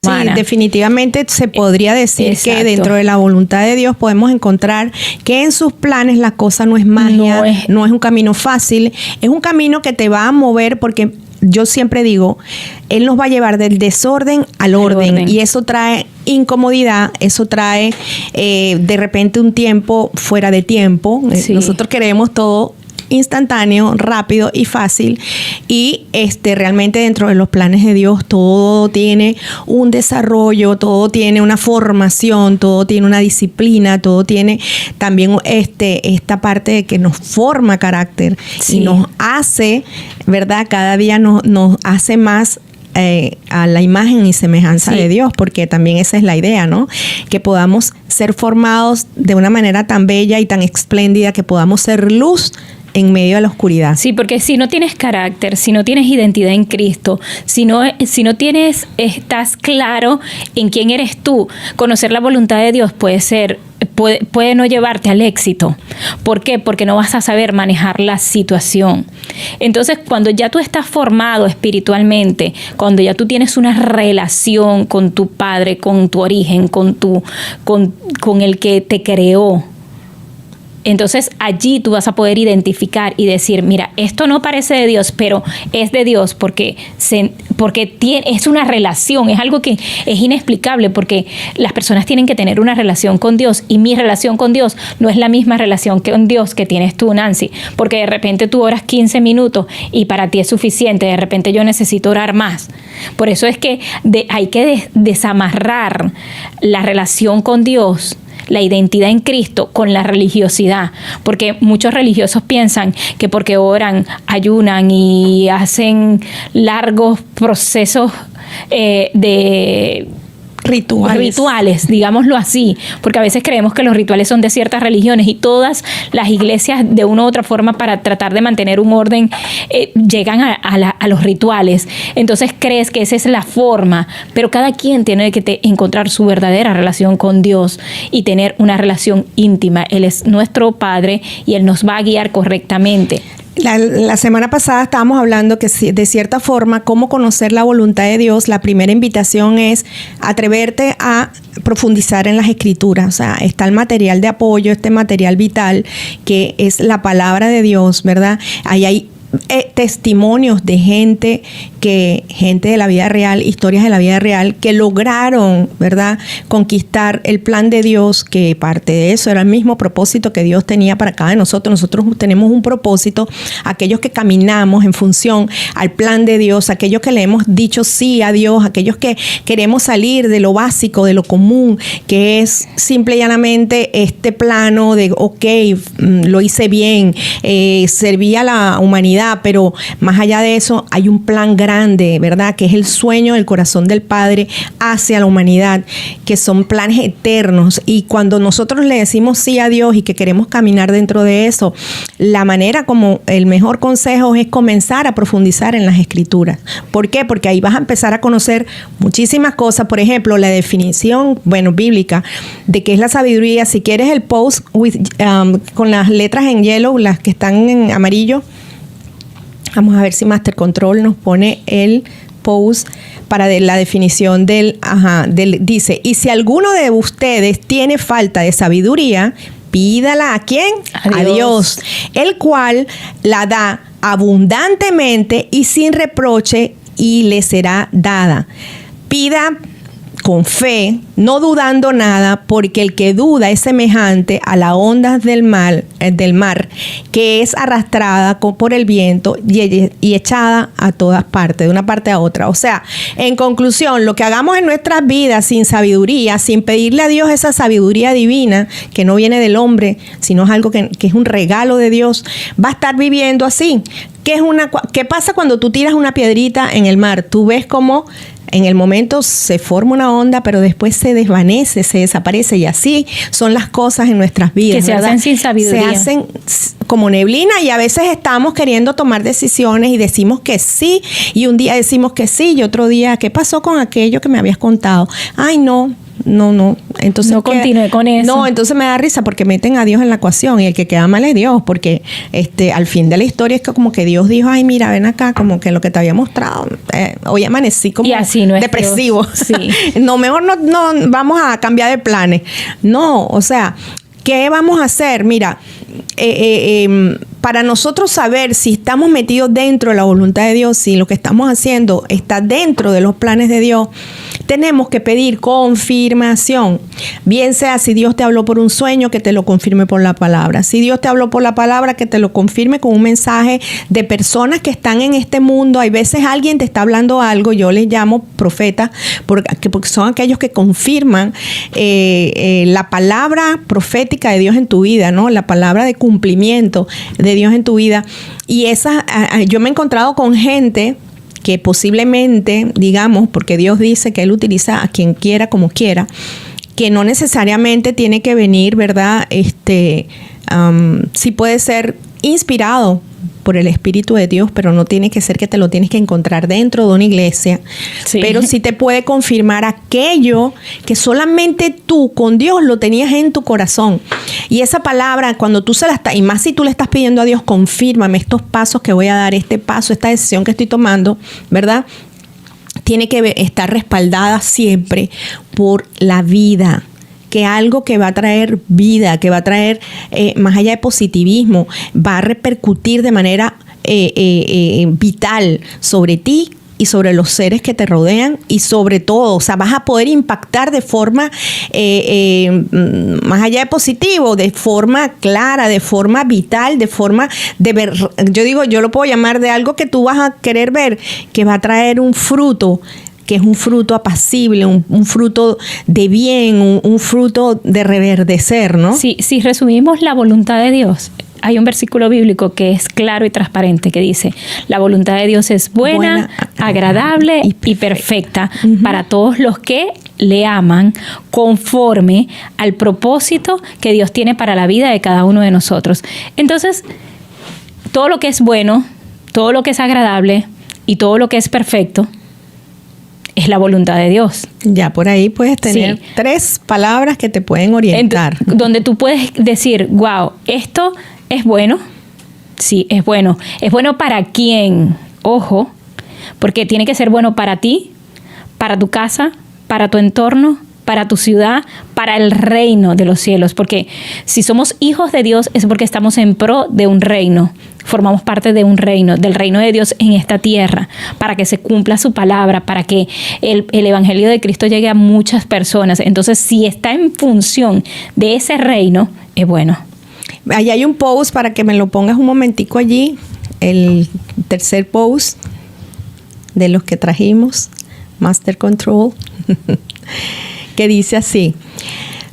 humana. Sí, definitivamente se podría decir Exacto. que dentro de la voluntad de Dios podemos encontrar que en sus planes la cosa no es magia, no es un camino fácil, es un camino que te va a mover porque yo siempre digo, Él nos va a llevar del desorden al orden. Y eso trae incomodidad, eso trae de repente un tiempo fuera de tiempo. Sí. Nosotros queremos todo instantáneo, rápido y fácil, y realmente dentro de los planes de Dios todo tiene un desarrollo, todo tiene una formación, todo tiene una disciplina, todo tiene también esta parte de que nos forma carácter. Sí. Y nos hace, ¿verdad? Cada día nos hace más a la imagen y semejanza sí. de Dios, porque también esa es la idea, ¿no? Que podamos ser formados de una manera tan bella y tan espléndida, que podamos ser luz en medio de la oscuridad. Sí, porque si no tienes carácter, si no tienes identidad en Cristo, si no estás claro en quién eres tú, conocer la voluntad de Dios puede no llevarte al éxito. ¿Por qué? Porque no vas a saber manejar la situación. Entonces, cuando ya tú estás formado espiritualmente, cuando ya tú tienes una relación con tu Padre, con tu origen, con el que te creó, entonces allí tú vas a poder identificar y decir, mira, esto no parece de Dios, pero es de Dios porque es una relación, es algo que es inexplicable, porque las personas tienen que tener una relación con Dios, y mi relación con Dios no es la misma relación con Dios que tienes tú, Nancy, porque de repente tú oras 15 minutos y para ti es suficiente, de repente yo necesito orar más. Por eso es que hay que desamarrar la relación con Dios, la identidad en Cristo, con la religiosidad, porque muchos religiosos piensan que porque oran, ayunan y hacen largos procesos de rituales, digámoslo así, porque a veces creemos que los rituales son de ciertas religiones, y todas las iglesias de una u otra forma, para tratar de mantener un orden, llegan a los rituales. Entonces crees que esa es la forma, pero cada quien tiene que encontrar su verdadera relación con Dios y tener una relación íntima. Él es nuestro Padre y Él nos va a guiar correctamente. La semana pasada estábamos hablando que de cierta forma, cómo conocer la voluntad de Dios. La primera invitación es atreverte a profundizar en las Escrituras. O sea, está el material de apoyo, este material vital que es la palabra de Dios, ¿verdad? Ahí hay testimonios de gente de la vida real, historias de la vida real, que lograron, ¿verdad?, conquistar el plan de Dios, que parte de eso era el mismo propósito que Dios tenía para cada de nosotros. Nosotros tenemos un propósito, aquellos que caminamos en función al plan de Dios, aquellos que le hemos dicho sí a Dios, aquellos que queremos salir de lo básico, de lo común, que es simple y llanamente este plano de, lo hice bien, serví a la humanidad, pero más allá de eso hay un plan grande, ¿verdad?, que es el sueño del corazón del Padre hacia la humanidad, que son planes eternos. Y cuando nosotros le decimos sí a Dios y que queremos caminar dentro de eso, la manera como el mejor consejo es comenzar a profundizar en las Escrituras. ¿Por qué? Porque ahí vas a empezar a conocer muchísimas cosas. Por ejemplo, la definición, bíblica de qué es la sabiduría. Si quieres el post con las letras en yellow, las que están en amarillo, vamos a ver si Master Control nos pone el post para la definición dice, y si alguno de ustedes tiene falta de sabiduría, pídala ¿a quién? A Dios, el cual la da abundantemente y sin reproche, y le será dada. Pida con fe, no dudando nada, porque el que duda es semejante a las ondas del mar, que es arrastrada por el viento y echada a todas partes, de una parte a otra. O sea, en conclusión, lo que hagamos en nuestras vidas sin sabiduría, sin pedirle a Dios esa sabiduría divina, que no viene del hombre, sino es algo que es un regalo de Dios, va a estar viviendo así. ¿Qué pasa cuando tú tiras una piedrita en el mar? Tú ves cómo en el momento se forma una onda, pero después se desvanece, se desaparece, y así son las cosas en nuestras vidas. Que se hacen sin sabiduría. Se hacen como neblina, y a veces estamos queriendo tomar decisiones y decimos que sí, y un día decimos que sí, y otro día, ¿qué pasó con aquello que me habías contado? Ay, no, Entonces no continúe con eso. No, entonces me da risa porque meten a Dios en la ecuación y el que queda mal es Dios, porque al fin de la historia es que como que Dios dijo, ay, mira, ven acá, como que lo que te había mostrado, hoy amanecí como y así no es depresivo. Sí. No, mejor no vamos a cambiar de planes. No, o sea, ¿qué vamos a hacer? Mira, para nosotros saber si estamos metidos dentro de la voluntad de Dios, si lo que estamos haciendo está dentro de los planes de Dios, tenemos que pedir confirmación. Bien sea si Dios te habló por un sueño, que te lo confirme por la palabra. Si Dios te habló por la palabra, que te lo confirme con un mensaje de personas que están en este mundo. Hay veces alguien te está hablando algo, yo les llamo profetas, porque son aquellos que confirman la palabra profética de Dios en tu vida, ¿no? La palabra de cumplimiento de Dios en tu vida. Y yo me he encontrado con gente que posiblemente, digamos, porque Dios dice que Él utiliza a quien quiera como quiera, que no necesariamente tiene que venir, ¿verdad? Sí puede ser inspirado por el Espíritu de Dios, pero no tiene que ser que te lo tienes que encontrar dentro de una iglesia. Sí. Pero sí te puede confirmar aquello que solamente tú con Dios lo tenías en tu corazón. Y esa palabra, cuando tú y más si tú le estás pidiendo a Dios, confírmame estos pasos que voy a dar, este paso, esta decisión que estoy tomando, ¿verdad? Tiene que estar respaldada siempre por la vida. Que algo que va a traer vida, que va a traer, más allá de positivismo, va a repercutir de manera vital sobre ti y sobre los seres que te rodean y sobre todo, o sea, vas a poder impactar de forma, más allá de positivo, de forma clara, de forma vital, de forma de ver. Yo lo puedo llamar de algo que tú vas a querer ver, que va a traer un fruto, que es un fruto apacible, un fruto de bien, un fruto de reverdecer, ¿no? Sí, si resumimos la voluntad de Dios, hay un versículo bíblico que es claro y transparente que dice, la voluntad de Dios es buena, agradable y perfecta para todos los que le aman conforme al propósito que Dios tiene para la vida de cada uno de nosotros. Entonces, todo lo que es bueno, todo lo que es agradable y todo lo que es perfecto es la voluntad de Dios. Ya por ahí puedes tener 3 palabras que te pueden orientar. Donde tú puedes decir, wow, esto es bueno. Sí, es bueno. ¿Es bueno para quién? Ojo, porque tiene que ser bueno para ti, para tu casa, para tu entorno, para tu ciudad, para el reino de los cielos. Porque si somos hijos de Dios es porque estamos en pro de un reino. Formamos parte de un reino, del reino de Dios en esta tierra, para que se cumpla su palabra, para que el evangelio de Cristo llegue a muchas personas. Entonces, si está en función de ese reino, es bueno. Ahí hay un post para que me lo pongas un momentico allí. El tercer post de los que trajimos, Master Control, que dice así: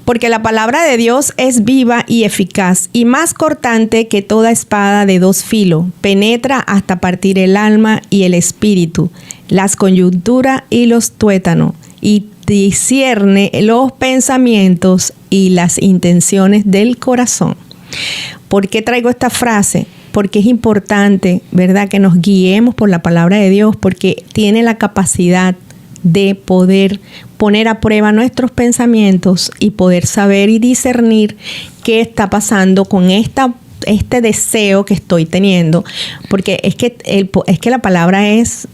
porque la palabra de Dios es viva y eficaz y más cortante que toda espada de 2 filos. Penetra hasta partir el alma y el espíritu, las coyunturas y los tuétanos, y discierne los pensamientos y las intenciones del corazón. ¿Por qué traigo esta frase? Porque es importante, ¿verdad?, que nos guiemos por la palabra de Dios, porque tiene la capacidad de poder poner a prueba nuestros pensamientos y poder saber y discernir qué está pasando con este deseo que estoy teniendo. Porque es que la palabra es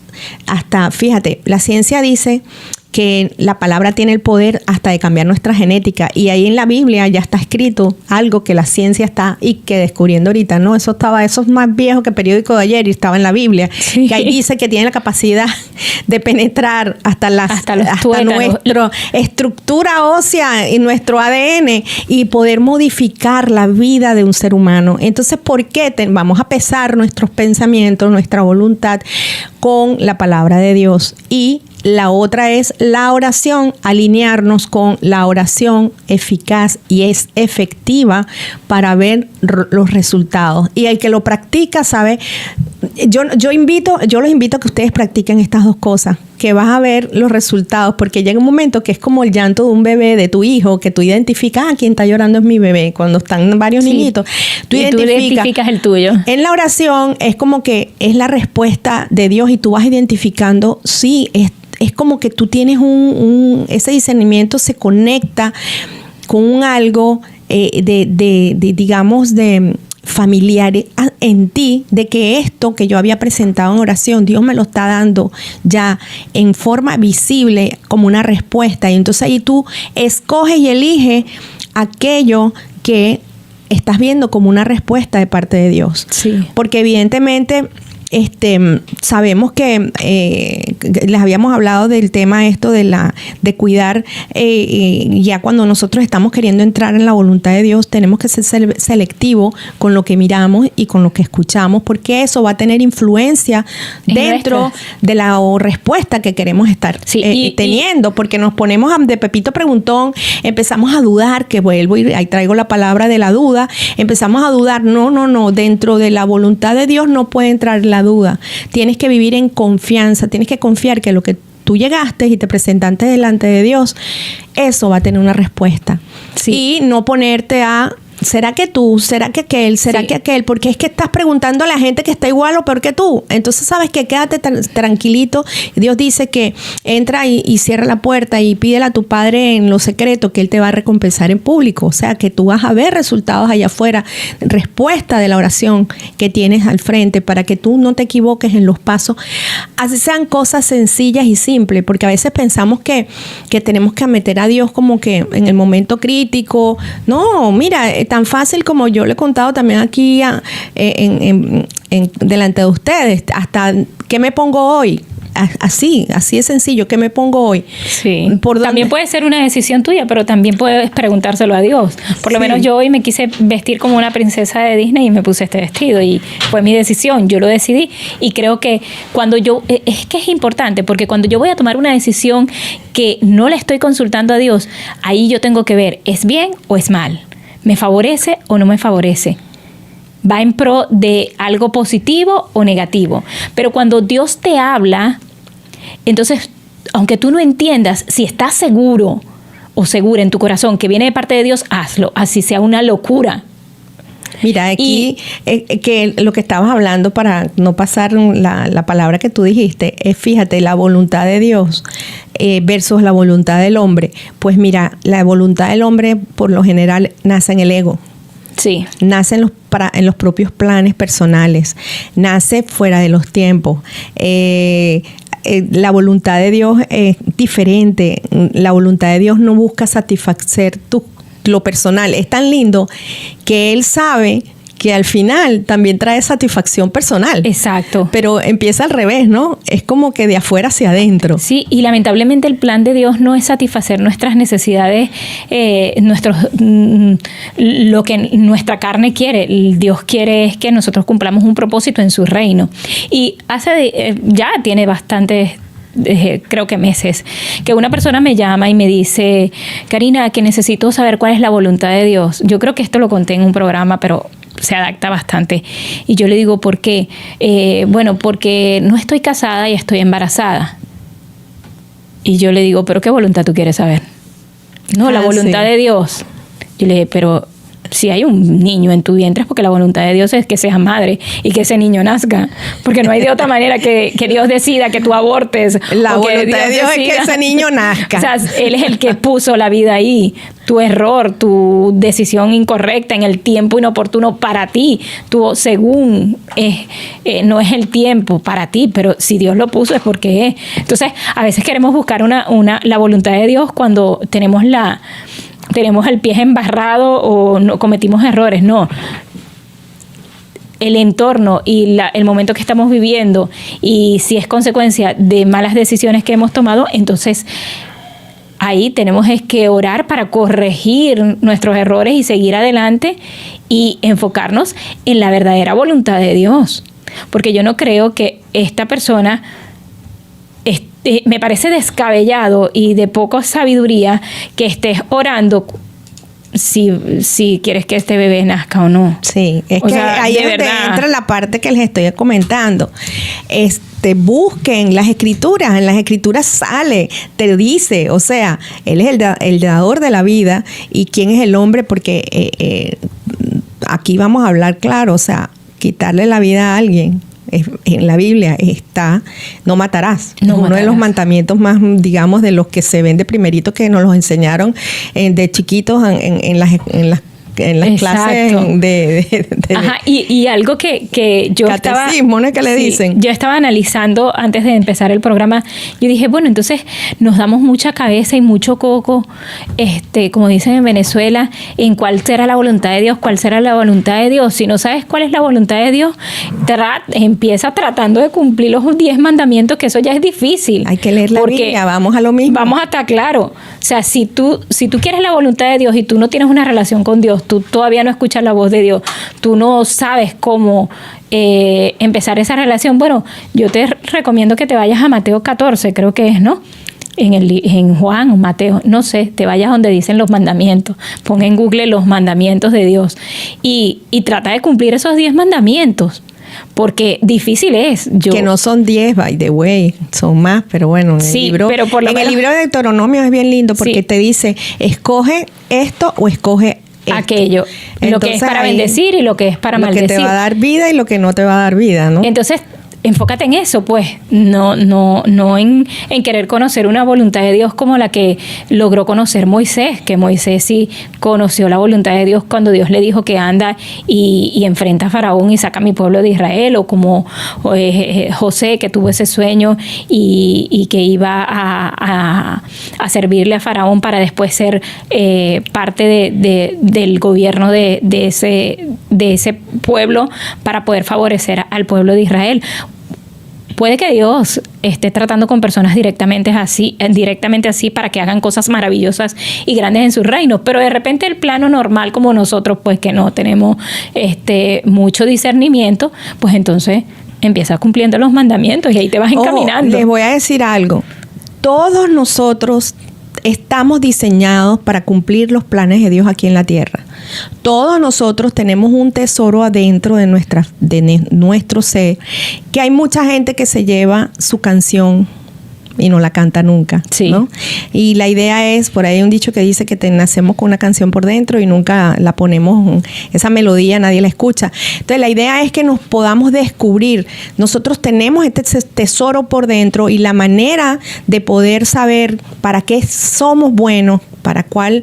hasta, fíjate, la ciencia dice que la palabra tiene el poder hasta de cambiar nuestra genética, y ahí en la Biblia ya está escrito algo que la ciencia está y que descubriendo ahorita, ¿no? Eso es más viejo que el periódico de ayer y estaba en la Biblia, sí. Que ahí dice que tiene la capacidad de penetrar hasta nuestra estructura ósea y nuestro ADN y poder modificar la vida de un ser humano. Entonces, ¿por qué vamos a pesar nuestros pensamientos, nuestra voluntad con la palabra de Dios? Y la otra es la oración, alinearnos con la oración eficaz y es efectiva para ver los resultados. Y el que lo practica, ¿sabe? Yo los invito a que ustedes practiquen estas 2 cosas, que vas a ver los resultados, porque llega un momento que es como el llanto de un bebé, de tu hijo, que tú identificas, quien está llorando es mi bebé. Cuando están varios niñitos, tú identificas el tuyo. En la oración es como que es la respuesta de Dios y tú vas identificando, sí, es como que tú tienes ese discernimiento se conecta con un algo digamos, de familiar en ti, de que esto que yo había presentado en oración, Dios me lo está dando ya en forma visible como una respuesta. Y entonces ahí tú escoges y eliges aquello que estás viendo como una respuesta de parte de Dios. Sí. Porque evidentemente sabemos que les habíamos hablado del tema esto de cuidar, ya cuando nosotros estamos queriendo entrar en la voluntad de Dios, tenemos que ser selectivos con lo que miramos y con lo que escuchamos, porque eso va a tener influencia dentro de la respuesta que queremos estar teniendo, porque nos ponemos de Pepito Preguntón, empezamos a dudar, que vuelvo y ahí traigo la palabra de la duda, empezamos a dudar, no, dentro de la voluntad de Dios no puede entrar la duda. Tienes que vivir en confianza, tienes que confiar que lo que tú llegaste y te presentaste delante de Dios, eso va a tener una respuesta. Sí. Y no ponerte a ¿será que tú? ¿Será que aquel? ¿Será que aquel? Porque es que estás preguntando a la gente que está igual o peor que tú. Entonces, ¿sabes qué? Quédate tranquilito. Dios dice que entra y cierra la puerta y pídele a tu Padre en lo secreto que Él te va a recompensar en público. O sea, que tú vas a ver resultados allá afuera, respuesta de la oración que tienes al frente para que tú no te equivoques en los pasos. Así sean cosas sencillas y simples, porque a veces pensamos que tenemos que meter a Dios como que en el momento crítico. No, mira, tan fácil como yo le he contado también aquí delante de ustedes, hasta ¿qué me pongo hoy? Así es sencillo, ¿qué me pongo hoy? Sí. También puede ser una decisión tuya, pero también puedes preguntárselo a Dios. Por lo menos yo hoy me quise vestir como una princesa de Disney y me puse este vestido y fue mi decisión, yo lo decidí. Y creo que es importante, porque cuando yo voy a tomar una decisión que no le estoy consultando a Dios, ahí yo tengo que ver, ¿es bien o es mal? ¿Me favorece o no me favorece? ¿Va en pro de algo positivo o negativo? Pero cuando Dios te habla, entonces, aunque tú no entiendas, si estás seguro o segura en tu corazón que viene de parte de Dios, hazlo, así sea una locura. Mira, aquí que lo que estabas hablando, para no pasar la palabra que tú dijiste, es, fíjate, la voluntad de Dios versus la voluntad del hombre. Pues mira, la voluntad del hombre por lo general nace en el ego. Sí. Nace en los propios planes personales, nace fuera de los tiempos. La voluntad de Dios es diferente. La voluntad de Dios no busca satisfacer lo personal. Es tan lindo que Él sabe que al final también trae satisfacción personal. Exacto. Pero empieza al revés, ¿no? Es como que de afuera hacia adentro. Sí, y lamentablemente el plan de Dios no es satisfacer nuestras necesidades, lo que nuestra carne quiere. Dios quiere es que nosotros cumplamos un propósito en su reino. Y ya tiene bastantes, creo que meses, que una persona me llama y me dice, Karina, que necesito saber cuál es la voluntad de Dios. Yo creo que esto lo conté en un programa, pero se adapta bastante. Y yo le digo, ¿por qué? Bueno, porque no estoy casada y estoy embarazada. Y yo le digo, ¿pero qué voluntad tú quieres saber? No, la voluntad de Dios. Y le dije, pero si hay un niño en tu vientre es porque la voluntad de Dios es que seas madre y que ese niño nazca, porque no hay de otra manera que Dios decida que tú abortes. La voluntad de Dios es que ese niño nazca. O sea, Él es el que puso la vida ahí. Tu error, tu decisión incorrecta en el tiempo inoportuno para ti, según no es el tiempo para ti, pero si Dios lo puso es porque es. Entonces, a veces queremos buscar la voluntad de Dios cuando tenemos el pie embarrado o no cometimos errores. No. El entorno y el momento que estamos viviendo, y si es consecuencia de malas decisiones que hemos tomado, entonces ahí tenemos que orar para corregir nuestros errores y seguir adelante y enfocarnos en la verdadera voluntad de Dios. Porque yo no creo que esta persona... me parece descabellado y de poca sabiduría que estés orando si quieres que este bebé nazca o no. Sí, es que ahí es donde entra la parte que les estoy comentando. Busquen las escrituras, en las escrituras sale, te dice, o sea, Él es el dador de la vida. ¿Y quién es el hombre? Porque aquí vamos a hablar claro, o sea, quitarle la vida a alguien en la Biblia está, no matarás. No Uno matarás. de los mandamientos más, digamos, de los que se ven de primerito, que nos los enseñaron de chiquitos en las clases Exacto. de Ajá, y algo que yo catecismo, ¿no es que le dicen? Yo estaba analizando antes de empezar el programa. Yo dije, bueno, entonces nos damos mucha cabeza y mucho coco, como dicen en Venezuela, en cuál será la voluntad de Dios, cuál será la voluntad de Dios. Si no sabes cuál es la voluntad de Dios, empieza tratando de cumplir los 10 mandamientos, que eso ya es difícil. Hay que leer la Porque Biblia, vamos a lo mismo. Vamos a estar claro. O sea, si tú quieres la voluntad de Dios y tú no tienes una relación con Dios, tú todavía no escuchas la voz de Dios, tú no sabes cómo empezar esa relación, bueno, yo te recomiendo que te vayas a Mateo 14, creo que es, ¿no? En Juan o Mateo, no sé, te vayas donde dicen los mandamientos, pon en Google los mandamientos de Dios y trata de cumplir esos 10 mandamientos. Porque difícil es. Que no son 10, by the way, son más, pero bueno, en Sí, el libro, pero por lo en el menos- libro de Deuteronomio es bien lindo porque Sí. te dice, escoge esto o escoge esto. aquello, lo que es Entonces, para ahí, bendecir y lo que es para lo maldecir. que te va a dar vida y lo que no te va a dar vida, ¿no? Entonces, enfócate en eso, pues, no en querer conocer una voluntad de Dios como la que logró conocer Moisés, que Moisés sí conoció la voluntad de Dios cuando Dios le dijo que anda y enfrenta a Faraón y saca a mi pueblo de Israel, o como José, que tuvo ese sueño y que iba a servirle a Faraón para después ser parte del gobierno de ese pueblo para poder favorecer al pueblo de Israel. Puede que Dios esté tratando con personas directamente así para que hagan cosas maravillosas y grandes en su reino, pero de repente el plano normal como nosotros, pues que no tenemos mucho discernimiento, pues entonces empiezas cumpliendo los mandamientos y ahí te vas encaminando. Les voy a decir algo. Todos nosotros estamos diseñados para cumplir los planes de Dios aquí en la tierra. Todos nosotros tenemos un tesoro adentro de nuestro ser, que hay mucha gente que se lleva su canción y no la canta nunca, Sí. ¿no? Y la idea es, por ahí hay un dicho que dice que nacemos con una canción por dentro y nunca la ponemos, esa melodía nadie la escucha. Entonces la idea es que nos podamos descubrir. Nosotros tenemos este tesoro por dentro y la manera de poder saber para qué somos buenos, para cuál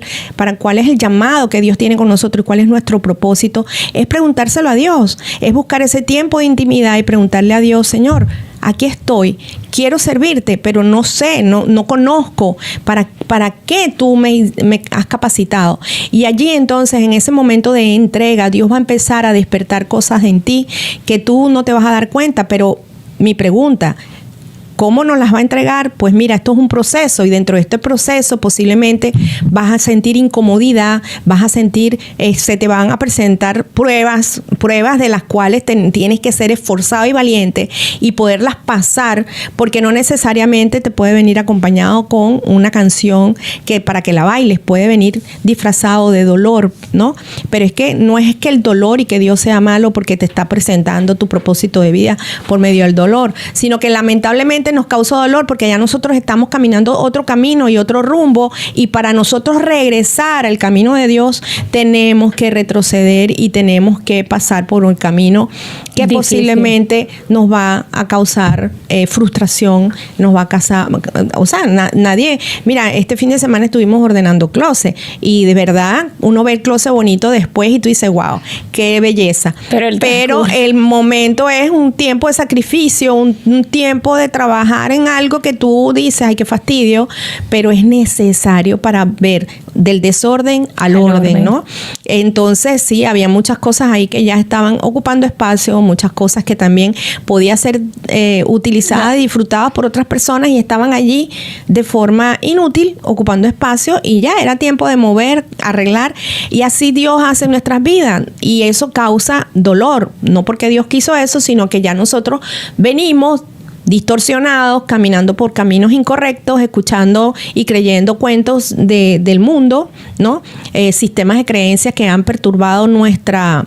es el llamado que Dios tiene con nosotros y cuál es nuestro propósito, es preguntárselo a Dios, es buscar ese tiempo de intimidad y preguntarle a Dios, Señor, aquí estoy, quiero servirte, pero no sé, no conozco para qué tú me has capacitado. Y allí entonces, en ese momento de entrega, Dios va a empezar a despertar cosas en ti que tú no te vas a dar cuenta. Pero mi pregunta, ¿cómo nos las va a entregar? Pues mira, esto es un proceso y dentro de este proceso posiblemente vas a sentir incomodidad, vas a sentir, se te van a presentar pruebas de las cuales tienes que ser esforzado y valiente y poderlas pasar, porque no necesariamente te puede venir acompañado con una canción que para que la bailes, puede venir disfrazado de dolor, ¿no? Pero es que no es que el dolor y que Dios sea malo porque te está presentando tu propósito de vida por medio del dolor, sino que lamentablemente nos causa dolor porque ya nosotros estamos caminando otro camino y otro rumbo, y para nosotros regresar al camino de Dios tenemos que retroceder y tenemos que pasar por un camino que difícil, posiblemente nos va a causar frustración, nos va a causar, o sea, nadie, mira, este fin de semana estuvimos ordenando closet y de verdad uno ve el closet bonito después y tú dices, wow, qué belleza, pero el momento es un tiempo de sacrificio, un tiempo de trabajar en algo que tú dices, ay, qué fastidio, pero es necesario para ver del desorden al orden, ¿no? Entonces sí, había muchas cosas ahí que ya estaban ocupando espacio, muchas cosas que también podía ser utilizadas y disfrutadas por otras personas y estaban allí de forma inútil, ocupando espacio, y ya era tiempo de mover, arreglar, y así Dios hace en nuestras vidas, y eso causa dolor, no porque Dios quiso eso, sino que ya nosotros venimos distorsionados, caminando por caminos incorrectos, escuchando y creyendo cuentos del mundo, ¿no? Sistemas de creencias que han perturbado nuestro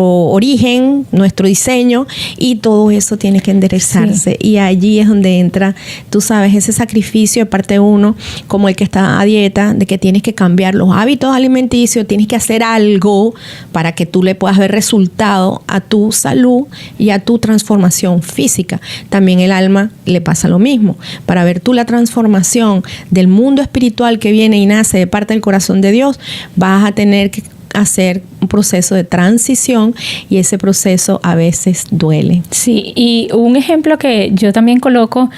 origen, nuestro diseño, y todo eso tiene que enderezarse. Sí. Y allí es donde entra, tú sabes, ese sacrificio de parte de uno, como el que está a dieta, de que tienes que cambiar los hábitos alimenticios, tienes que hacer algo para que tú le puedas ver resultado a tu salud y a tu transformación física. También el alma le pasa lo mismo. Para ver tú la transformación del mundo espiritual que viene y nace de parte del corazón de Dios, vas a tener que hacer un proceso de transición, y ese proceso a veces duele. Sí, y un ejemplo que yo también coloco,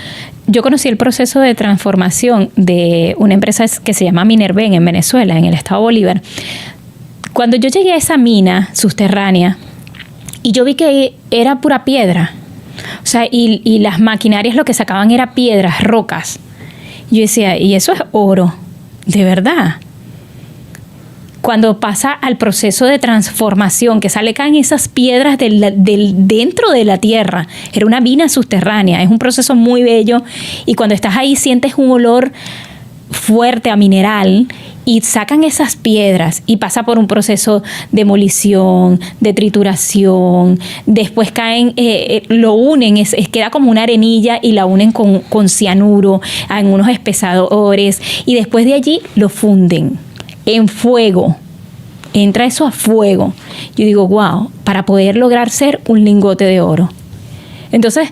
yo conocí el proceso de transformación de una empresa que se llama Minerven en Venezuela, en el estado Bolívar. Cuando yo llegué a esa mina subterránea y yo vi que era pura piedra, o sea, y las maquinarias lo que sacaban era piedras, rocas. Yo decía, ¿y eso es oro? ¿De verdad? Cuando pasa al proceso de transformación, que caen esas piedras dentro de la tierra, era una mina subterránea, es un proceso muy bello, y cuando estás ahí sientes un olor fuerte a mineral, y sacan esas piedras y pasa por un proceso de demolición, de trituración, después caen, lo unen, queda como una arenilla y la unen con cianuro en unos espesadores, y después de allí lo funden en fuego. Entra eso a fuego. Yo digo, wow, para poder lograr ser un lingote de oro. Entonces,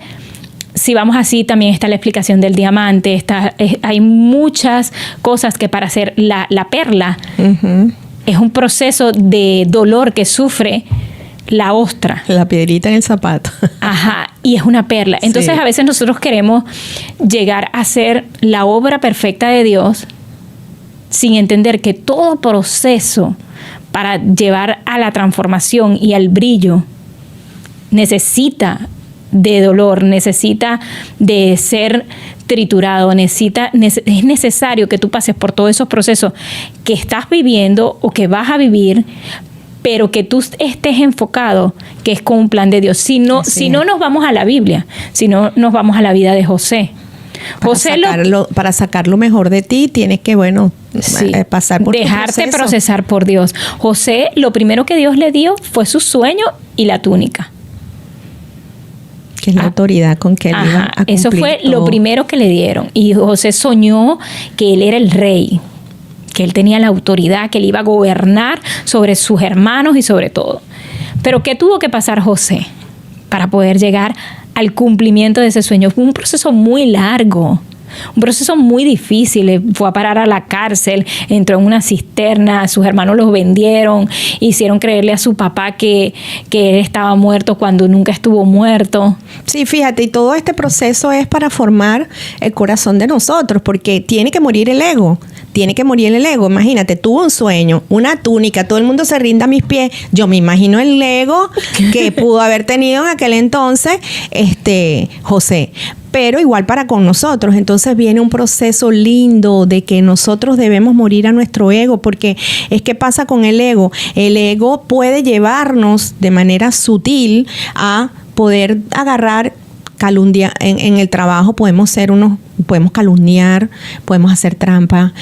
si vamos así, también está la explicación del diamante. Hay muchas cosas que para hacer la perla, uh-huh, es un proceso de dolor que sufre la ostra. La piedrita en el zapato. Ajá, y es una perla. Entonces, sí, a veces nosotros queremos llegar a ser la obra perfecta de Dios sin entender que todo proceso para llevar a la transformación y al brillo necesita de dolor, necesita de ser triturado, es necesario que tú pases por todos esos procesos que estás viviendo o que vas a vivir, pero que tú estés enfocado, que es con un plan de Dios. Si no nos vamos a la Biblia, si no nos vamos a la vida de José. Para sacar lo mejor de ti, tienes que, pasar por dejarte procesar por Dios. José, lo primero que Dios le dio fue su sueño y la túnica. Que es la autoridad con que él iba a cumplir. Eso fue lo primero que le dieron. Y José soñó que él era el rey, que él tenía la autoridad, que él iba a gobernar sobre sus hermanos y sobre todo. Pero ¿qué tuvo que pasar José para poder llegar al cumplimiento de ese sueño? Fue un proceso muy largo, un proceso muy difícil. Fue a parar a la cárcel, entró en una cisterna, sus hermanos los vendieron, hicieron creerle a su papá que él estaba muerto cuando nunca estuvo muerto. Sí, fíjate, y todo este proceso es para formar el corazón de nosotros, porque tiene que morir el ego. Tiene que morir el ego. Imagínate, tuvo un sueño, una túnica, todo el mundo se rinda a mis pies. Yo me imagino el ego que pudo haber tenido en aquel entonces José. Pero igual para con nosotros. Entonces viene un proceso lindo de que nosotros debemos morir a nuestro ego, porque es que pasa con el ego. El ego puede llevarnos de manera sutil a poder agarrar calumnia. En el trabajo podemos calumniar, podemos hacer trampa,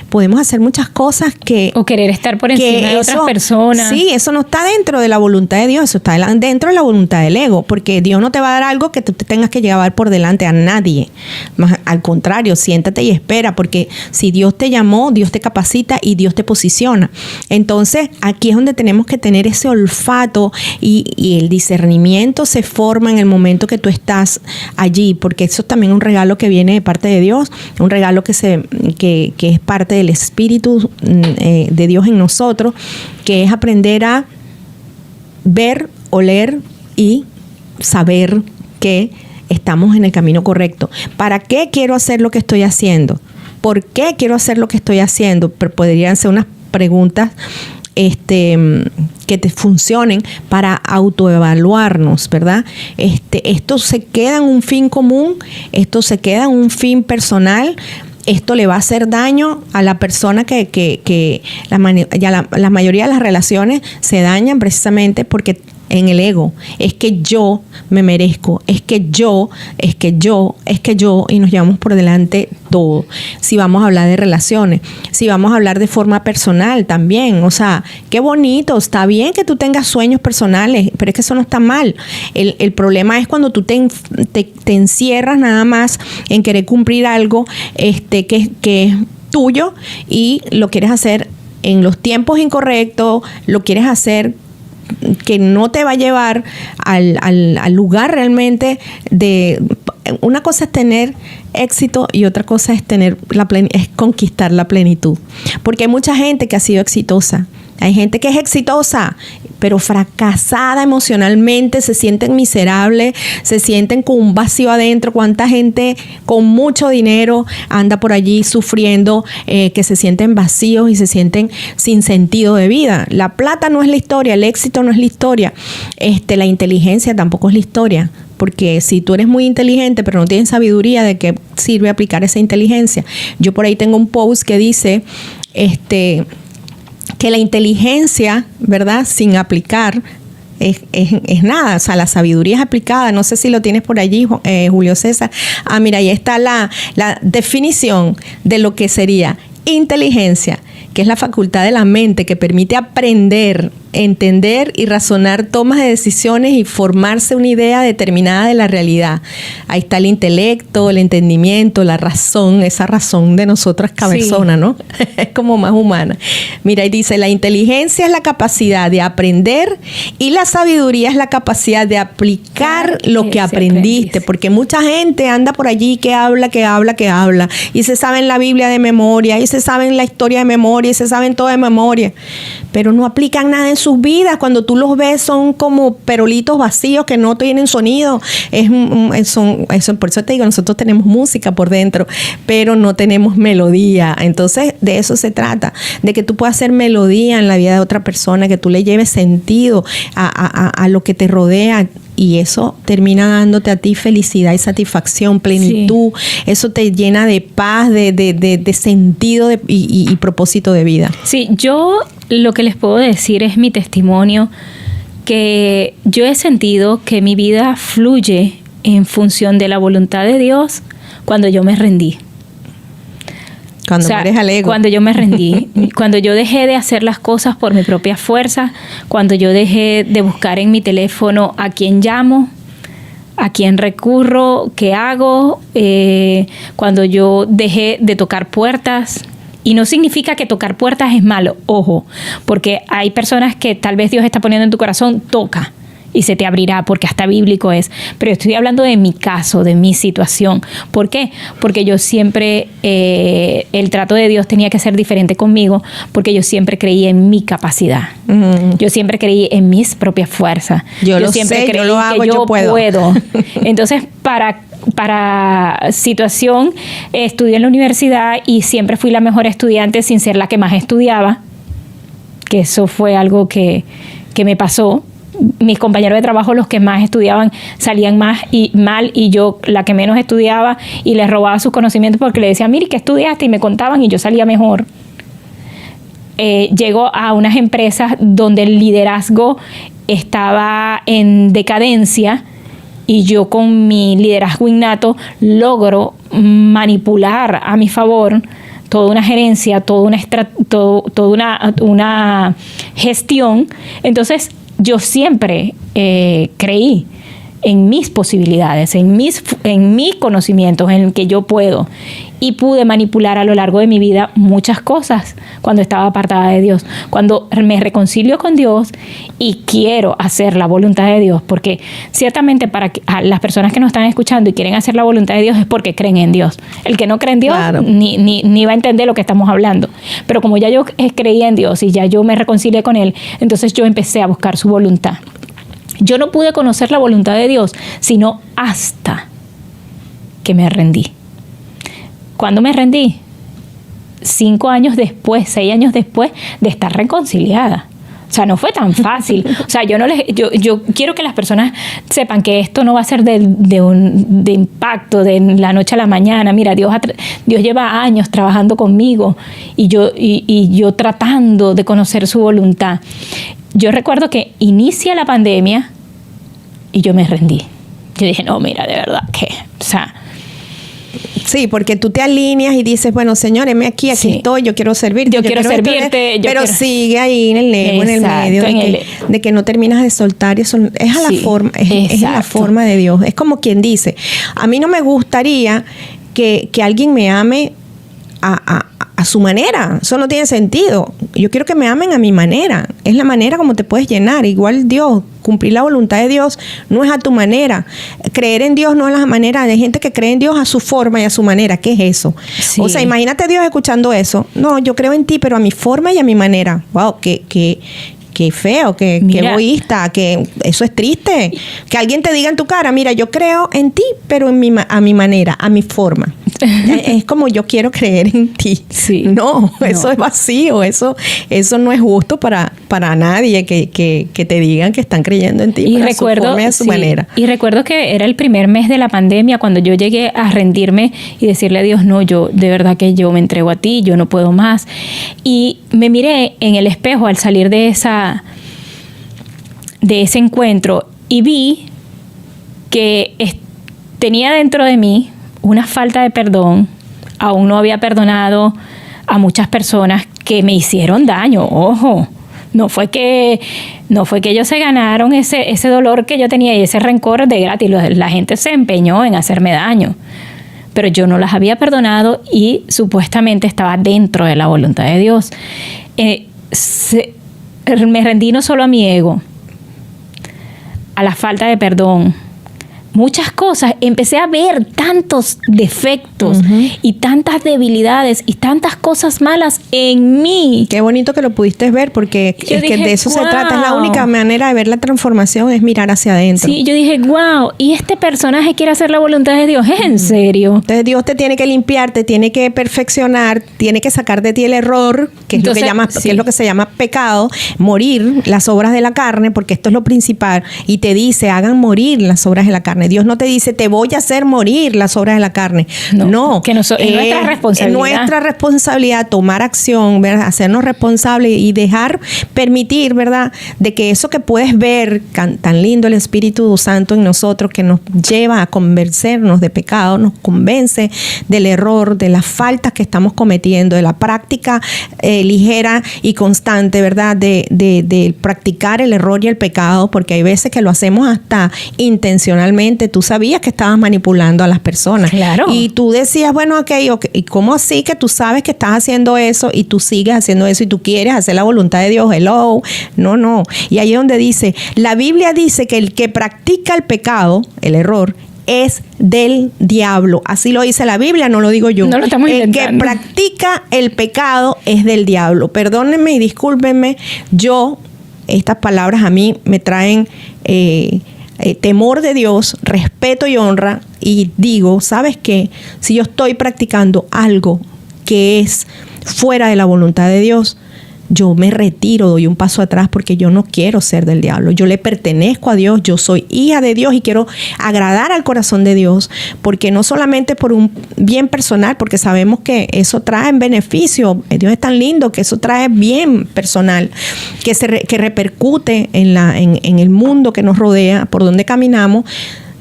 podemos hacer muchas cosas o querer estar por encima de otras personas. Sí, eso no está dentro de la voluntad de Dios, eso está dentro de la voluntad del ego, porque Dios no te va a dar algo que tú te tengas que llevar por delante a nadie. Más al contrario, siéntate y espera, porque si Dios te llamó, Dios te capacita y Dios te posiciona. Entonces, aquí es donde tenemos que tener ese olfato y el discernimiento se forma en el momento que tú estás allí, porque eso también es un regalo que viene de parte de Dios, un regalo que es parte del Espíritu de Dios en nosotros, que es aprender a ver, oler y saber que estamos en el camino correcto. ¿Para qué quiero hacer lo que estoy haciendo? ¿Por qué quiero hacer lo que estoy haciendo? Pero podrían ser unas preguntas que te funcionen para autoevaluarnos, ¿verdad? Esto se queda en un fin común, esto se queda en un fin personal, esto le va a hacer daño a la persona la mayoría de las relaciones se dañan precisamente porque en el ego. Es que yo me merezco, es que yo, y nos llevamos por delante todo. Si vamos a hablar de relaciones, si vamos a hablar de forma personal también, o sea, qué bonito, está bien que tú tengas sueños personales, pero es que eso no está mal. El problema es cuando tú te encierras nada más en querer cumplir algo que es tuyo y lo quieres hacer en los tiempos incorrectos, lo quieres hacer que no te va a llevar al lugar realmente de... Una cosa es tener éxito y otra cosa es es conquistar la plenitud. Porque hay mucha gente que ha sido exitosa. Hay gente que es exitosa, pero fracasada emocionalmente, se sienten miserables, se sienten con un vacío adentro. ¿Cuánta gente con mucho dinero anda por allí sufriendo, que se sienten vacíos y se sienten sin sentido de vida? La plata no es la historia, el éxito no es la historia, la inteligencia tampoco es la historia. Porque si tú eres muy inteligente pero no tienes sabiduría, ¿de qué sirve aplicar esa inteligencia? Yo por ahí tengo un post que dice que la inteligencia, ¿verdad?, sin aplicar es nada. O sea, la sabiduría es aplicada. No sé si lo tienes por allí, Julio César. Mira, ahí está la definición de lo que sería inteligencia, que es la facultad de la mente que permite aprender, entender y razonar tomas de decisiones y formarse una idea determinada de la realidad. Ahí está el intelecto, el entendimiento, la razón, esa razón de nosotras cabezonas, sí, ¿no? Es como más humana. Mira, ahí dice, la inteligencia es la capacidad de aprender y la sabiduría es la capacidad de aplicar lo que aprendiste. Porque mucha gente anda por allí que habla y se saben la Biblia de memoria y se saben la historia de memoria y se saben todo de memoria, pero no aplican nada en sus vidas. Cuando tú los ves son como perolitos vacíos que no tienen sonido. Por eso te digo, nosotros tenemos música por dentro, pero no tenemos melodía. Entonces de eso se trata, de que tú puedas hacer melodía en la vida de otra persona, que tú le lleves sentido a lo que te rodea. Y eso termina dándote a ti felicidad y satisfacción, plenitud. Sí. Eso te llena de paz, de sentido y propósito de vida. Sí, yo lo que les puedo decir es mi testimonio, que yo he sentido que mi vida fluye en función de la voluntad de Dios cuando yo me rendí. Cuando mueres al ego. Cuando yo me rendí, cuando yo dejé de hacer las cosas por mi propia fuerza, cuando yo dejé de buscar en mi teléfono a quién llamo, a quién recurro, qué hago, cuando yo dejé de tocar puertas. Y no significa que tocar puertas es malo, ojo, porque hay personas que tal vez Dios está poniendo en tu corazón, toca y se te abrirá, porque hasta bíblico es. Pero estoy hablando de mi caso, de mi situación. ¿Por qué? Porque yo siempre, el trato de Dios tenía que ser diferente conmigo, porque yo siempre creí en mi capacidad. Mm. Yo siempre creí en mis propias fuerzas. Yo siempre creí que yo puedo. Entonces, para situación, estudié en la universidad y siempre fui la mejor estudiante sin ser la que más estudiaba, que eso fue algo que me pasó. Mis compañeros de trabajo, los que más estudiaban, salían mal y yo la que menos estudiaba y les robaba sus conocimientos porque le decía, mire, ¿qué estudiaste? Y me contaban y yo salía mejor. Llego a unas empresas donde el liderazgo estaba en decadencia y yo con mi liderazgo innato logro manipular a mi favor toda una gerencia, toda una gestión. Entonces, yo siempre creí en mis posibilidades, en mis conocimientos, en que yo puedo. Y pude manipular a lo largo de mi vida muchas cosas cuando estaba apartada de Dios. Cuando me reconcilio con Dios y quiero hacer la voluntad de Dios, porque ciertamente a las personas que nos están escuchando y quieren hacer la voluntad de Dios es porque creen en Dios. El que no cree en Dios, claro, ni va a entender lo que estamos hablando. Pero como ya yo creía en Dios y ya yo me reconcilié con Él, entonces yo empecé a buscar su voluntad. Yo no pude conocer la voluntad de Dios, sino hasta que me rendí. ¿Cuándo me rendí? 6 años después de estar reconciliada. O sea, no fue tan fácil. O sea, yo quiero que las personas sepan que esto no va a ser de impacto de la noche a la mañana. Mira, Dios lleva años trabajando conmigo y yo tratando de conocer su voluntad. yo recuerdo que inicia la pandemia y yo me rendí. Yo dije, no, mira, de verdad que, o sea... Sí, porque tú te alineas y dices, bueno, Señor, heme aquí estoy, yo quiero servirte. Yo quiero servirte. Pero sigue ahí en el ego, en el medio, de que no terminas de soltar. Y eso es a la forma, es la forma de Dios. Es como quien dice, a mí no me gustaría que alguien me ame a su manera. Eso no tiene sentido. Yo quiero que me amen a mi manera. Es la manera como te puedes llenar. Igual Dios, cumplir la voluntad de Dios no es a tu manera. Creer en Dios no es la manera. Hay gente que cree en Dios a su forma y a su manera. ¿Qué es eso? Sí. O sea, imagínate a Dios escuchando eso. No, yo creo en ti, pero a mi forma y a mi manera. Wow, qué feo, qué egoísta, que eso es triste. Que alguien te diga en tu cara, mira, yo creo en ti, pero a mi manera, a mi forma. Es como yo quiero creer en ti. Sí. No, eso es vacío, eso no es justo para nadie que te digan que están creyendo en ti, y pero recuerdo, a su forma y a su manera. Y recuerdo que era el primer mes de la pandemia cuando yo llegué a rendirme y decirle a Dios, no, yo de verdad que yo me entrego a ti, yo no puedo más. Y me miré en el espejo al salir de ese encuentro y vi que tenía dentro de mí una falta de perdón. Aún no había perdonado a muchas personas que me hicieron daño. Ojo, no fue que ellos se ganaron ese dolor que yo tenía y ese rencor de gratis. La gente se empeñó en hacerme daño, pero yo no las había perdonado y supuestamente estaba dentro de la voluntad de Dios. Me rendí no solo a mi ego, a la falta de perdón, muchas cosas. Empecé a ver tantos defectos y tantas debilidades y tantas cosas malas en mí. Qué bonito que lo pudiste ver, porque es que de eso se trata. Es la única manera de ver la transformación, es mirar hacia adentro. Sí, yo dije, wow, y este personaje quiere hacer la voluntad de Dios. ¿Es en serio? Entonces Dios te tiene que limpiar, te tiene que perfeccionar, tiene que sacar de ti el error, que es lo que se llama pecado, morir las obras de la carne, porque esto es lo principal. Y te dice, hagan morir las obras de la carne. Dios no te dice, te voy a hacer morir las obras de la carne. No. Que es nuestra responsabilidad. Es nuestra responsabilidad tomar acción, ¿verdad? Hacernos responsables y permitir, ¿verdad? De que eso que puedes ver, tan lindo el Espíritu Santo en nosotros, que nos lleva a convencernos de pecado, nos convence del error, de las faltas que estamos cometiendo, de la práctica ligera y constante, ¿verdad? De practicar el error y el pecado, porque hay veces que lo hacemos hasta intencionalmente. Tú sabías que estabas manipulando a las personas. Claro. Y tú decías, bueno, ok, ¿y cómo así que tú sabes que estás haciendo eso y tú sigues haciendo eso y tú quieres hacer la voluntad de Dios? Hello. No. Y ahí es donde dice, la Biblia dice que el que practica el pecado, el error, es del diablo. Así lo dice la Biblia, no lo digo yo. No lo estamos inventando. El que practica el pecado es del diablo. Perdónenme y discúlpenme, estas palabras a mí me traen temor de Dios, respeto y honra, y digo, ¿sabes qué? Si yo estoy practicando algo que es fuera de la voluntad de Dios, yo me retiro, doy un paso atrás, porque yo no quiero ser del diablo. Yo le pertenezco a Dios, yo soy hija de Dios y quiero agradar al corazón de Dios, porque no solamente por un bien personal, porque sabemos que eso trae beneficio. Dios es tan lindo que eso trae bien personal, que repercute en el mundo que nos rodea, por donde caminamos,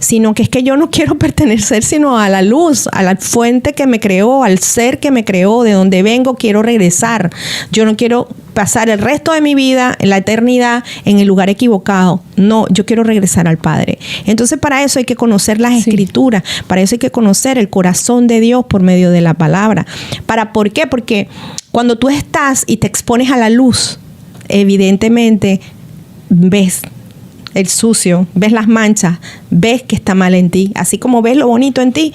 sino que es que yo no quiero pertenecer sino a la luz, a la fuente que me creó, al ser que me creó, de donde vengo, quiero regresar. Yo no quiero pasar el resto de mi vida, en la eternidad, en el lugar equivocado. No, yo quiero regresar al Padre. Entonces, para eso hay que conocer las Escrituras, para eso hay que conocer el corazón de Dios por medio de la palabra. ¿Por qué? Porque cuando tú estás y te expones a la luz, evidentemente ves el sucio, ves las manchas, ves que está mal en ti. Así como ves lo bonito en ti,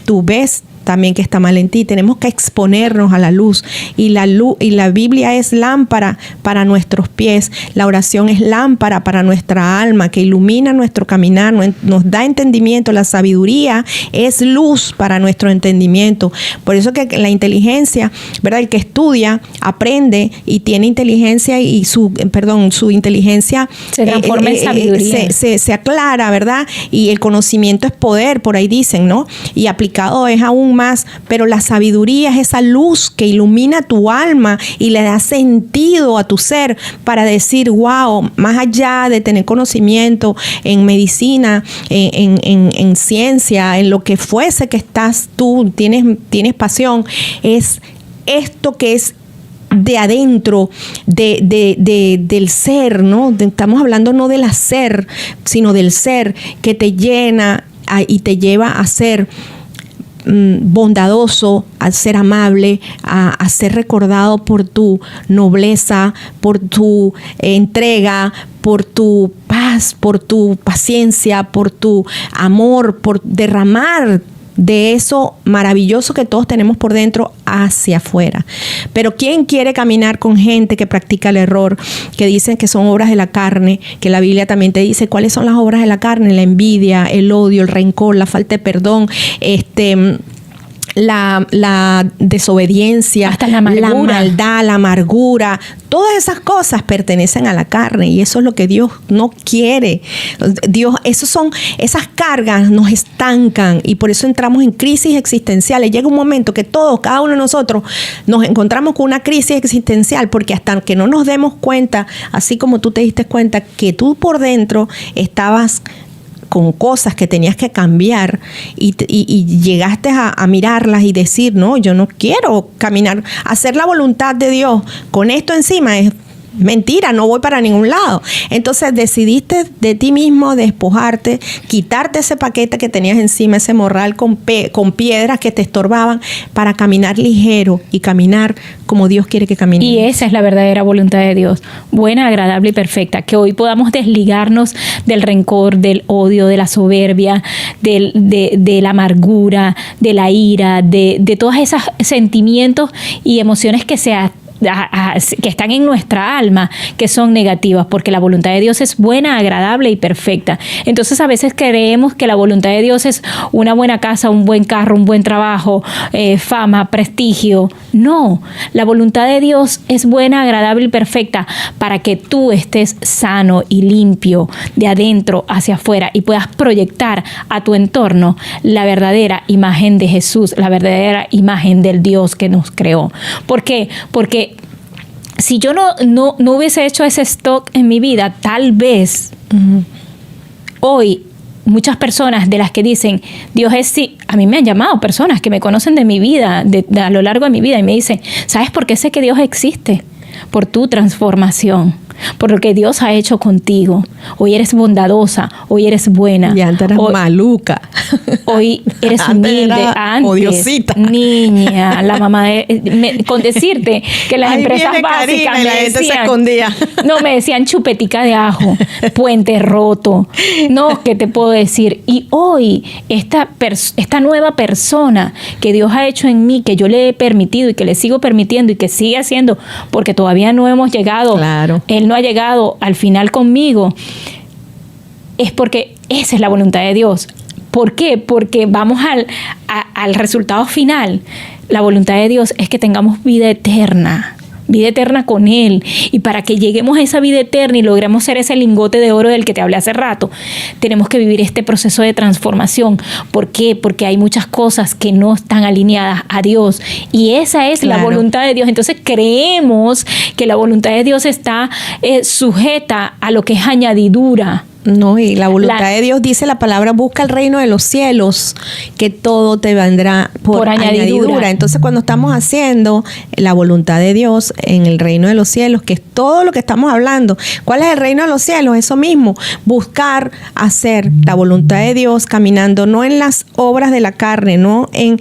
tú ves también que está mal en ti. Tenemos que exponernos a la luz, y la Biblia es lámpara para nuestros pies. La oración es lámpara para nuestra alma, que ilumina nuestro caminar, nos da entendimiento. La sabiduría es luz para nuestro entendimiento. Por eso que la inteligencia, ¿verdad? El que estudia, aprende y tiene inteligencia, y su inteligencia se transforma en sabiduría. Se aclara, ¿verdad? Y el conocimiento es poder, por ahí dicen, ¿no? Y aplicado es a un aún más, pero la sabiduría es esa luz que ilumina tu alma y le da sentido a tu ser para decir, wow, más allá de tener conocimiento en medicina, en ciencia, en lo que fuese que estás tú, tienes pasión, es esto que es de adentro, del ser, ¿no? Estamos hablando no del hacer, sino del ser que te llena y te lleva a ser bondadoso, a ser amable, a ser recordado por tu nobleza, por tu entrega, por tu paz, por tu paciencia, por tu amor, por derramar de eso maravilloso que todos tenemos por dentro hacia afuera. Pero ¿quién quiere caminar con gente que practica el error, que dicen que son obras de la carne, que la Biblia también te dice cuáles son las obras de la carne? La envidia, el odio, el rencor, la falta de perdón, la desobediencia, hasta la maldad, la amargura. Todas esas cosas pertenecen a la carne y eso es lo que Dios no quiere. Esas cargas nos estancan y por eso entramos en crisis existenciales. Llega un momento que todos, cada uno de nosotros, nos encontramos con una crisis existencial porque hasta que no nos demos cuenta, así como tú te diste cuenta que tú por dentro estabas con cosas que tenías que cambiar y llegaste a mirarlas y decir, no, yo no quiero caminar, hacer la voluntad de Dios con esto encima es mentira, no voy para ningún lado. Entonces decidiste de ti mismo despojarte, quitarte ese paquete que tenías encima, ese morral con piedras que te estorbaban para caminar ligero y caminar como Dios quiere que camine. Y esa es la verdadera voluntad de Dios, buena, agradable y perfecta. Que hoy podamos desligarnos del rencor, del odio, de la soberbia, de la amargura, de la ira, de todos esos sentimientos y emociones que están en nuestra alma, que son negativas, porque la voluntad de Dios es buena, agradable y perfecta. Entonces a veces creemos que la voluntad de Dios es una buena casa, un buen carro, un buen trabajo, fama, prestigio. No, la voluntad de Dios es buena, agradable y perfecta para que tú estés sano y limpio de adentro hacia afuera y puedas proyectar a tu entorno la verdadera imagen de Jesús, la verdadera imagen del Dios que nos creó. ¿Por qué? Porque si yo no hubiese hecho ese stock en mi vida, tal vez hoy muchas personas de las que dicen Dios es sí, a mí me han llamado personas que me conocen de mi vida, a lo largo de mi vida, y me dicen, ¿sabes por qué sé que Dios existe? Por tu transformación, por lo que Dios ha hecho contigo. Hoy eres bondadosa, hoy eres buena. Y antes eras maluca. Hoy eres humilde. Antes, odiosita. Niña, la mamá con decirte que las empresas básicas me decían, se escondía. No, me decían chupetica de ajo, puente roto. No, ¿qué te puedo decir? Y hoy esta nueva persona que Dios ha hecho en mí, que yo le he permitido y que le sigo permitiendo y que sigue haciendo, porque todavía no hemos llegado. Claro. Él no ha llegado al final conmigo, es porque esa es la voluntad de Dios. ¿Por qué? Porque vamos al resultado final. La voluntad de Dios es que tengamos vida eterna con Él. Y para que lleguemos a esa vida eterna y logremos ser ese lingote de oro del que te hablé hace rato, tenemos que vivir este proceso de transformación. ¿Por qué? Porque hay muchas cosas que no están alineadas a Dios. Y esa es la voluntad de Dios. Entonces creemos que la voluntad de Dios está sujeta a lo que es añadidura. No, y la voluntad de Dios dice la palabra, busca el reino de los cielos, que todo te vendrá por añadidura. Entonces, cuando estamos haciendo la voluntad de Dios en el reino de los cielos, que es todo lo que estamos hablando, ¿cuál es el reino de los cielos? Eso mismo, buscar hacer la voluntad de Dios caminando, no en las obras de la carne, no en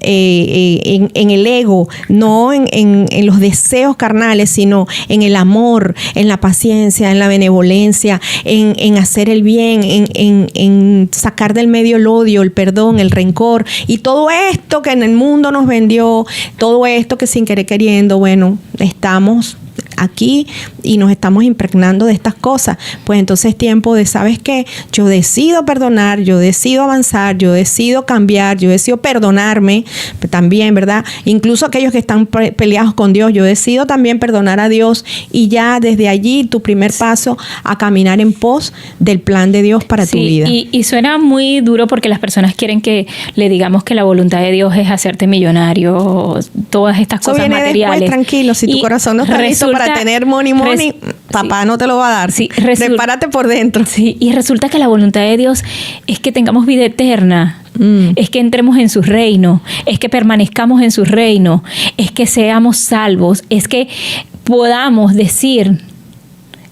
en el ego, no en los deseos carnales, sino en el amor, en la paciencia, en la benevolencia, en hacer el bien, en sacar del medio el odio, el perdón, el rencor y todo esto que en el mundo nos vendió, todo esto que sin querer queriendo, bueno, estamos aquí y nos estamos impregnando de estas cosas, pues entonces es tiempo de, ¿sabes qué? Yo decido perdonar, yo decido avanzar, yo decido cambiar, yo decido perdonarme también, ¿verdad? Incluso aquellos que están peleados con Dios, yo decido también perdonar a Dios, y ya desde allí tu primer paso a caminar en pos del plan de Dios para tu vida. Y suena muy duro porque las personas quieren que le digamos que la voluntad de Dios es hacerte millonario, todas estas cosas viene materiales. Después, tranquilo, si tu corazón no está listo para tener money, papá no te lo va a dar. Sí, prepárate por dentro. Sí, y resulta que la voluntad de Dios es que tengamos vida eterna. Es que entremos en su reino, es que permanezcamos en su reino, es que seamos salvos, es que podamos decir: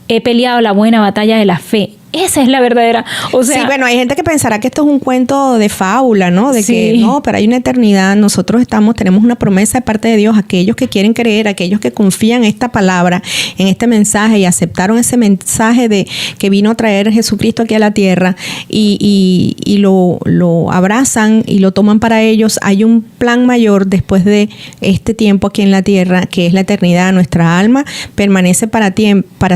he peleado la buena batalla de la fe. Esa es la verdadera. O sea, sí, bueno, hay gente que pensará que esto es un cuento de fábula, ¿no? De que no, pero hay una eternidad. Nosotros tenemos una promesa de parte de Dios. Aquellos que quieren creer, aquellos que confían en esta palabra, en este mensaje, y aceptaron ese mensaje de que vino a traer Jesucristo aquí a la tierra, y lo abrazan y lo toman para ellos. Hay un plan mayor después de este tiempo aquí en la tierra, que es la eternidad. Nuestra alma permanece para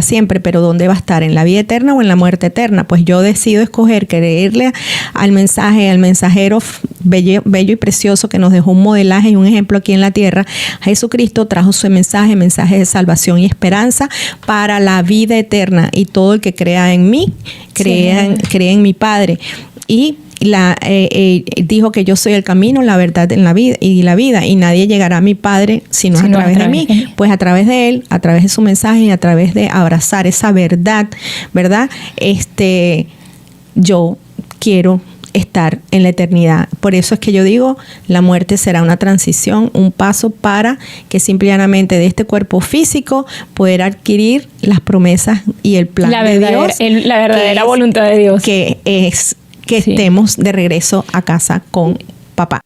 siempre, pero ¿dónde va a estar? ¿En la vida eterna o en la muerte eterna? Pues yo decido escoger creerle al mensaje, al mensajero bello y precioso que nos dejó un modelaje y un ejemplo aquí en la tierra. Jesucristo trajo su mensaje de salvación y esperanza para la vida eterna, y todo el que crea en mí, cree en mi Padre. Y dijo que yo soy el camino, la verdad en la vida, y nadie llegará a mi Padre sino a través de mí. Pues a través de Él, a través de su mensaje y a través de abrazar esa verdad, ¿verdad? Yo quiero estar en la eternidad. Por eso es que yo digo, la muerte será una transición, un paso para que simplemente de este cuerpo físico poder adquirir las promesas y el plan de Dios. La verdadera voluntad de Dios. Que es que estemos de regreso a casa con papá.